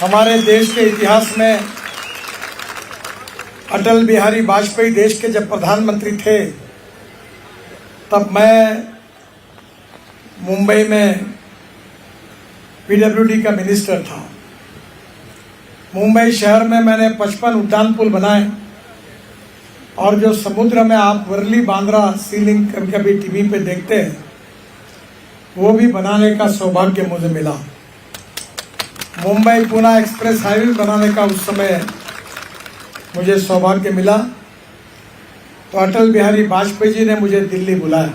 हमारे देश के इतिहास में अटल बिहारी वाजपेयी देश के जब प्रधानमंत्री थे तब मैं मुंबई में पीडब्ल्यूडी का मिनिस्टर था। मुंबई शहर में मैंने 55 उड्डान पुल बनाए और जो समुद्र में आप वर्ली बांद्रा सी लिंक कभी टीवी पे देखते हैं वो भी बनाने का सौभाग्य मुझे मिला। मुंबई पुणे एक्सप्रेस हाईवे बनाने का उस समय मुझे सौभाग्य मिला तो अटल बिहारी वाजपेयी जी ने मुझे दिल्ली बुलाया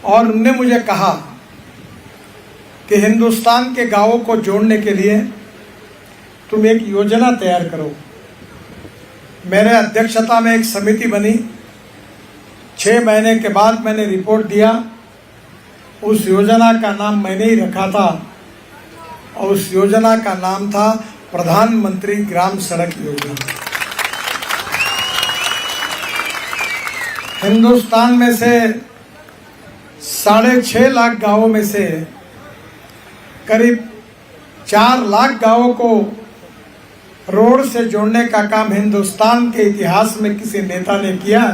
और उन्होंने मुझे कहा कि हिंदुस्तान के गांवों को जोड़ने के लिए तुम एक योजना तैयार करो। मेरे अध्यक्षता में एक समिति बनी। 6 महीने के बाद मैंने रिपोर्ट दिया। उस योजना का नाम मैंने ही रखा था और उस योजना का नाम था प्रधानमंत्री ग्राम सड़क योजना। हिंदुस्तान में से 6.5 लाख गांवों में से करीब 4 लाख गांवों को रोड से जोड़ने का काम हिंदुस्तान के इतिहास में किसी नेता ने किया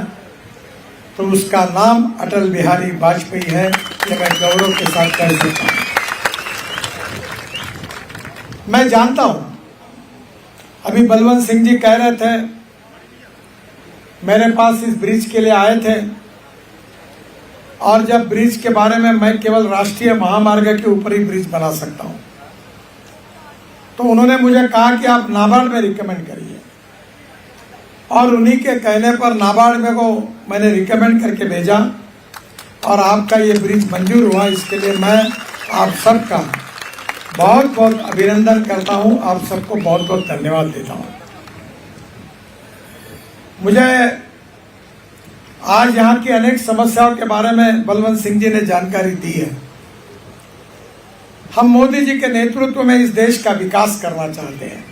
तो उसका नाम अटल बिहारी वाजपेयी है। ये मैं गौरव के साथ कह सकता हूं। मैं जानता हूं, अभी बलवंत सिंह जी कह रहे थे मेरे पास इस ब्रिज के लिए आए थे और जब ब्रिज के बारे में मैं केवल राष्ट्रीय महामार्ग के ऊपर ही ब्रिज बना सकता हूं तो उन्होंने मुझे कहा कि आप नाबार्ड में रिकमेंड करिए और उन्हीं के कहने पर नाबार्ड में को मैंने रिकमेंड करके भेजा और आपका ये ब्रिज मंजूर हुआ। इसके लिए मैं आप सबका बहुत बहुत अभिनंदन करता हूं, आप सबको बहुत बहुत धन्यवाद देता हूं। मुझे आज यहाँ की अनेक समस्याओं के बारे में बलवंत सिंह जी ने जानकारी दी है। हम मोदी जी के नेतृत्व में इस देश का विकास करना चाहते हैं।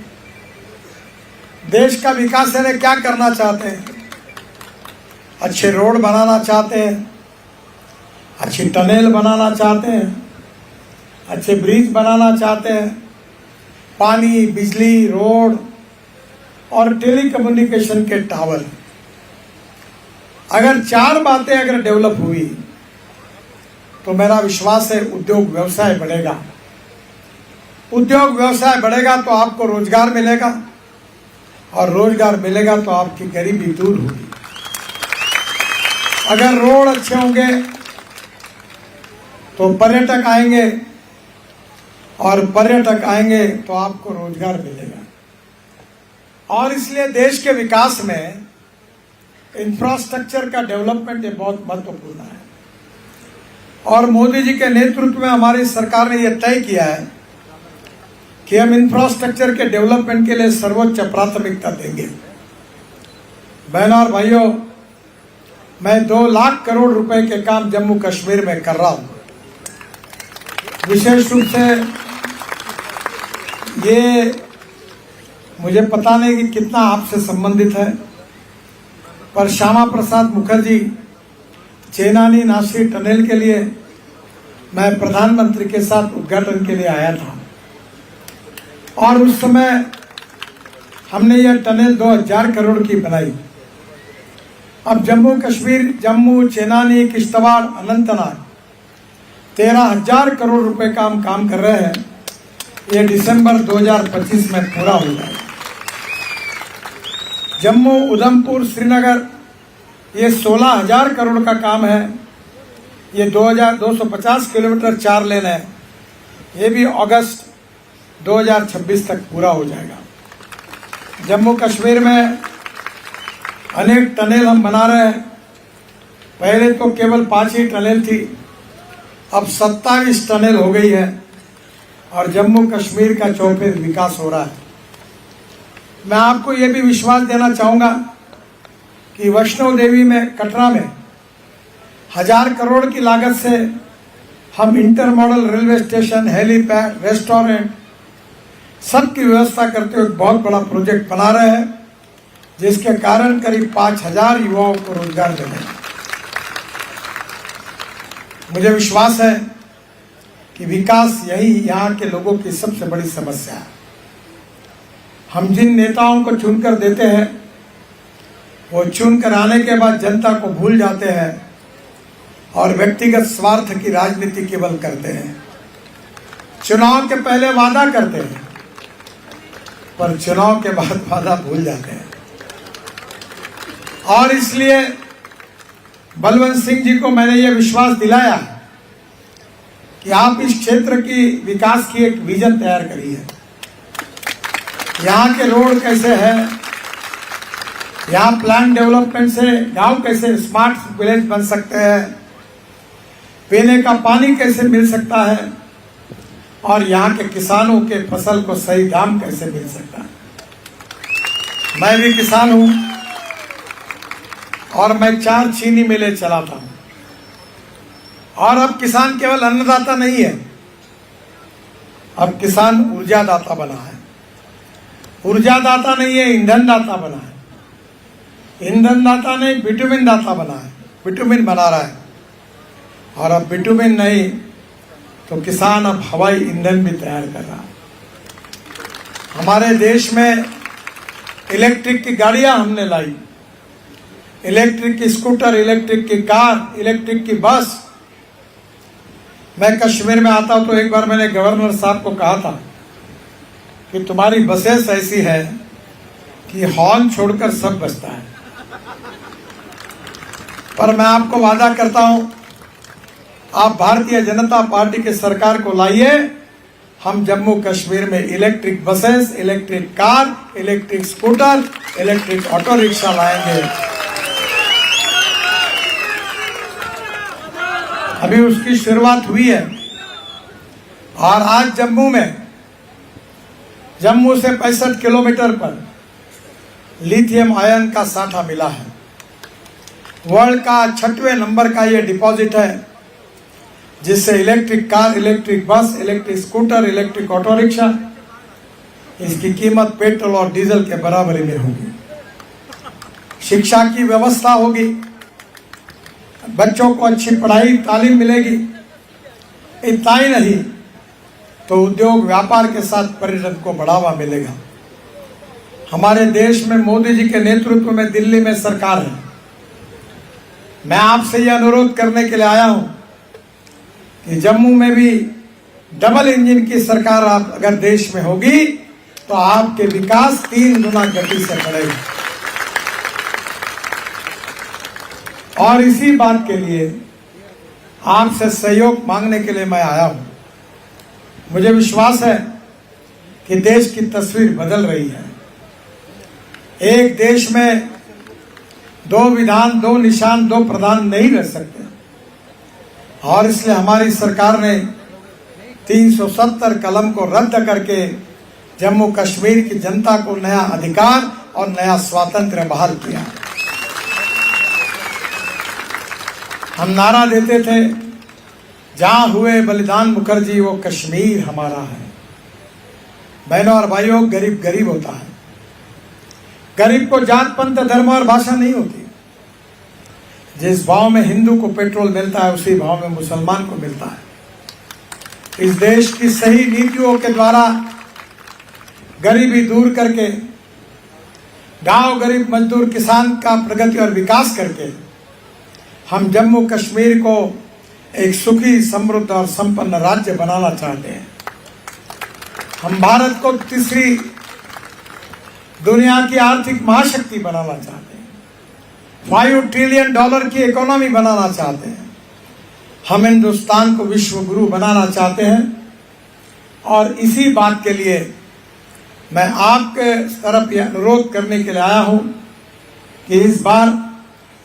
देश का विकास यानी क्या करना चाहते हैं? अच्छे रोड बनाना चाहते हैं, अच्छी टनल बनाना चाहते हैं, अच्छे ब्रिज बनाना चाहते हैं, पानी, बिजली, रोड और टेलीकम्युनिकेशन के टावर। अगर 4 बातें अगर डेवलप हुई तो मेरा विश्वास है उद्योग व्यवसाय बढ़ेगा। उद्योग व्यवसाय बढ़ेगा तो आपको रोजगार मिलेगा और रोजगार मिलेगा तो आपकी गरीबी दूर होगी। अगर रोड अच्छे होंगे तो पर्यटक आएंगे और पर्यटक आएंगे तो आपको रोजगार मिलेगा। और इसलिए देश के विकास में इंफ्रास्ट्रक्चर का डेवलपमेंट ये बहुत महत्वपूर्ण है और मोदी जी के नेतृत्व में हमारी सरकार ने यह तय किया है कि हम इंफ्रास्ट्रक्चर के डेवलपमेंट के लिए सर्वोच्च प्राथमिकता देंगे। बहनों और भाइयों, मैं 2 लाख करोड़ रुपए के काम जम्मू कश्मीर में कर रहा हूं। विशेष रूप से ये मुझे पता नहीं कि कितना आपसे संबंधित है, पर श्यामा प्रसाद मुखर्जी चेनानी नासिर टनल के लिए मैं प्रधानमंत्री के साथ उद्घाटन के लिए आया था और उस समय हमने यह टनल 2000 करोड़ की बनाई। अब जम्मू कश्मीर, जम्मू, चेनानी, किश्तवाड़, अनंतनाग 13,000 करोड़ रुपए का हम काम कर रहे हैं। ये दिसंबर 2025 में पूरा हो जाएगा। जम्मू, उधमपुर, श्रीनगर ये 16,000 करोड़ का काम है। ये 2250 किलोमीटर 4 लेन है। ये भी अगस्त 2026 तक पूरा हो जाएगा। जम्मू कश्मीर में अनेक टनल हम बना रहे हैं। पहले तो केवल 5 ही टनल थी, अब 27 टनल हो गई है और जम्मू कश्मीर का चौफेर विकास हो रहा है। मैं आपको ये भी विश्वास देना चाहूंगा कि वैष्णो देवी में, कटरा में 1000 करोड़ की लागत से हम inter model railway station, helipad, restaurant सबकी व्यवस्था करते हुए बहुत बड़ा प्रोजेक्ट बना रहे हैं, जिसके कारण करीब 5000 युवाओं को रोजगार मिलेगा। मुझे विश्वास है कि विकास यही यहाँ के लोगों की सबसे बड़ी समस्या है। हम जिन नेताओं को चुनकर देते हैं वो चुनकर आने के बाद जनता को भूल जाते हैं और व्यक्तिगत स्वार्थ की राजनीति केवल करते हैं। चुनाव के पहले वादा करते हैं पर चुनाव के बाद वादा भूल जाते हैं। और इसलिए बलवंत सिंह जी को मैंने ये विश्वास दिलाया कि आप इस क्षेत्र की विकास की एक विजन तैयार करिए। यहाँ के रोड कैसे है, यहाँ प्लान डेवलपमेंट से गांव कैसे स्मार्ट विलेज बन सकते हैं, पीने का पानी कैसे मिल सकता है और यहाँ के किसानों के फसल को सही दाम कैसे मिल सकता है। मैं भी किसान हूँ और मैं 4 चीनी मिलें चलाता हूँ। और अब किसान केवल अन्नदाता नहीं है, अब किसान ऊर्जादाता बना है। ऊर्जादाता नहीं है, ईंधन दाता बना है। ईंधन दाता नहीं, बिटुमिन दाता बना है, बिटुमिन बना रहा है। और अब बिटुमिन नहीं तो किसान अब हवाई ईंधन भी तैयार कर रहा है। हमारे देश में इलेक्ट्रिक की गाड़ियां हमने लाई, इलेक्ट्रिक की स्कूटर, इलेक्ट्रिक की कार, इलेक्ट्रिक की बस। मैं कश्मीर में आता हूं तो एक बार मैंने गवर्नर साहब को कहा था कि तुम्हारी बसेस ऐसी है कि हॉर्न छोड़कर सब बजता है। पर मैं आपको वादा करता हूं, आप भारतीय जनता पार्टी की सरकार को लाइए, हम जम्मू कश्मीर में electric buses, electric car, electric scooter, electric auto rickshaw लाएंगे। अभी उसकी शुरुआत हुई है। और आज जम्मू से 65 किलोमीटर पर लिथियम आयन का साठा मिला है। वर्ल्ड का 6वें नंबर का ये डिपॉजिट है जिससे electric car, electric bus, electric scooter, electric auto rickshaw, इसकी कीमत पेट्रोल और डीजल के बराबरी में होगी। शिक्षा की व्यवस्था होगी, बच्चों को अच्छी पढ़ाई तालीम मिलेगी। इतना ही नहीं तो उद्योग व्यापार के साथ पर्यटन को बढ़ावा मिलेगा। हमारे देश में मोदी जी के नेतृत्व में दिल्ली में सरकार है। मैं आपसे यह अनुरोध करने के लिए आया हूं कि जम्मू में भी डबल इंजन की सरकार आप अगर देश में होगी तो आपके विकास 3 गुना गति से बढ़ेगा। और इसी बात के लिए आपसे सहयोग मांगने के लिए मैं आया हूं। मुझे विश्वास है कि देश की तस्वीर बदल रही है। एक देश में 2 विधान, 2 निशान, 2 प्रधान नहीं रह सकते। और इसलिए हमारी सरकार ने 370 कलम को रद्द करके जम्मू कश्मीर की जनता को नया अधिकार और नया स्वातंत्र्य बहाल किया। हम नारा देते थे, जहां हुए बलिदान मुखर्जी वो कश्मीर हमारा है। बहनों और भाइयों, गरीब गरीब होता है। गरीब को जात, पंथ, धर्म और भाषा नहीं होती। जिस भाव में हिंदू को पेट्रोल मिलता है उसी भाव में मुसलमान को मिलता है। इस देश की सही नीतियों के द्वारा गरीबी दूर करके, गांव गरीब मजदूर किसान का प्रगति और विकास करके हम जम्मू कश्मीर को एक सुखी, समृद्ध और संपन्न राज्य बनाना चाहते हैं। हम भारत को तीसरी दुनिया की आर्थिक महाशक्ति बनाना चाहते हैं। $5 ट्रिलियन की इकोनॉमी बनाना चाहते हैं। हम हिंदुस्तान को विश्व गुरु बनाना चाहते हैं। और इसी बात के लिए मैं आपके तरफ यह अनुरोध करने के लिए आया हूं कि इस बार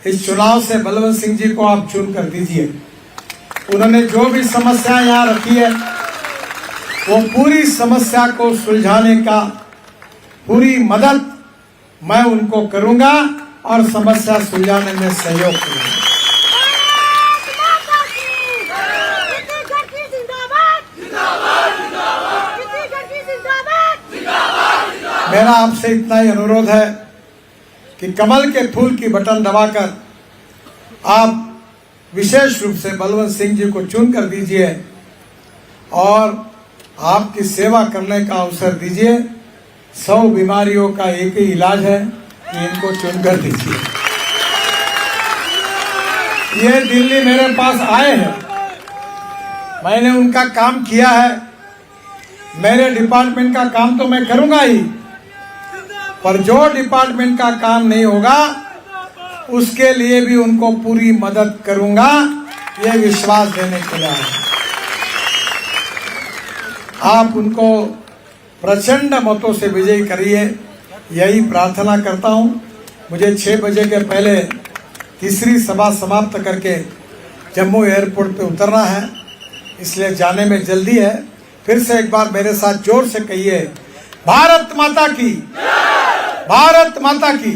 इस चुनाव से बलवंत सिंह जी को आप चुन कर दीजिए। उन्होंने जो भी समस्या यहाँ रखी है वो पूरी समस्या को सुलझाने का पूरी मदद मैं उनको करूंगा और समस्या सुलझाने में सहयोग करूंगा। मेरा आपसे इतना ही अनुरोध है कि कमल के फूल की बटन दबाकर आप विशेष रूप से बलवंत सिंह जी को चुन कर दीजिए और आपकी सेवा करने का अवसर दीजिए। 100 बीमारियों का एक ही इलाज है कि इनको चुनकर दीजिए। ये दिल्ली मेरे पास आए हैं, मैंने उनका काम किया है। मेरे डिपार्टमेंट का काम तो मैं करूंगा ही, पर जो डिपार्टमेंट का काम नहीं होगा उसके लिए भी उनको पूरी मदद करूंगा, ये विश्वास देने के लिए आया। आप उनको प्रचंड मतों से विजयी करिए, यही प्रार्थना करता हूं। मुझे 6 बजे के पहले तीसरी सभा समाप्त करके जम्मू एयरपोर्ट पे उतरना है, इसलिए जाने में जल्दी है। फिर से एक बार मेरे साथ जोर से कहिए, भारत माता की, भारत माता की।